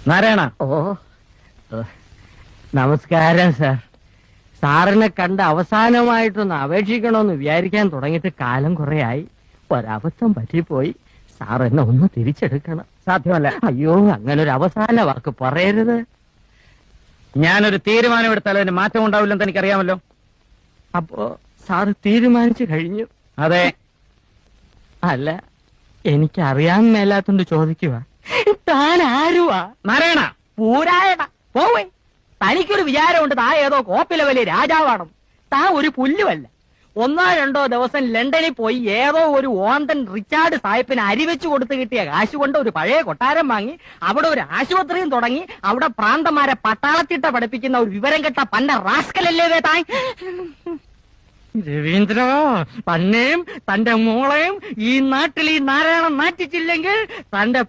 നാരായണ. ഓ നമസ്കാരം സാർ. സാറിനെ കണ്ട് അവസാനമായിട്ടൊന്ന് അപേക്ഷിക്കണമെന്ന് വിചാരിക്കാൻ തുടങ്ങിയിട്ട് കാലം കുറെയായി. ഒരബദ്ധം പറ്റിപ്പോയി. സാർ എന്നെ ഒന്ന് തിരിച്ചെടുക്കണം. സാധ്യമല്ല. അയ്യോ, അങ്ങനെ ഒരു അവസാന വാക്ക് പറയരുത്. ഞാനൊരു തീരുമാനമെടുത്താൽ അതിന് മാറ്റം ഉണ്ടാവില്ലെന്ന് എനിക്കറിയാമല്ലോ. അപ്പോ സാറ് തീരുമാനിച്ചു കഴിഞ്ഞു? അതെ. അല്ല, എനിക്കറിയാൻ മേലാത്തോണ്ട് ചോദിക്കുക. താൻ ആരുവാ? നാരായണ. പൂരായണ പോവേ. തനിക്കൊരു വിചാരമുണ്ട് താ ഏതോ കോപ്പിലെ വലിയ രാജാവാണ്. താ ഒരു പുല്ലുമല്ല. 1-2 ദിവസം ലണ്ടനിൽ പോയി ഏതോ ഒരു ഓന്തൻ റിച്ചാർഡ് സാഹിബിന് അരിവെച്ചു കൊടുത്ത് കിട്ടിയ കാശ് കൊണ്ട് ഒരു പഴയ കൊട്ടാരം വാങ്ങി അവിടെ ഒരു ആശുപത്രിയും തുടങ്ങി അവിടെ പ്രാന്തന്മാരെ പട്ടാളത്തിട്ട പഠിപ്പിക്കുന്ന ഒരു വിവരം കെട്ട പന്ന റാസ്കലല്ലേ താൻ? രവീന്ദ്ര, തന്നെയും തന്റെ മോളെയും ഈ നാട്ടിൽ ഈ നാരായണൻ നാറ്റിച്ചില്ലെങ്കിൽ തന്റെ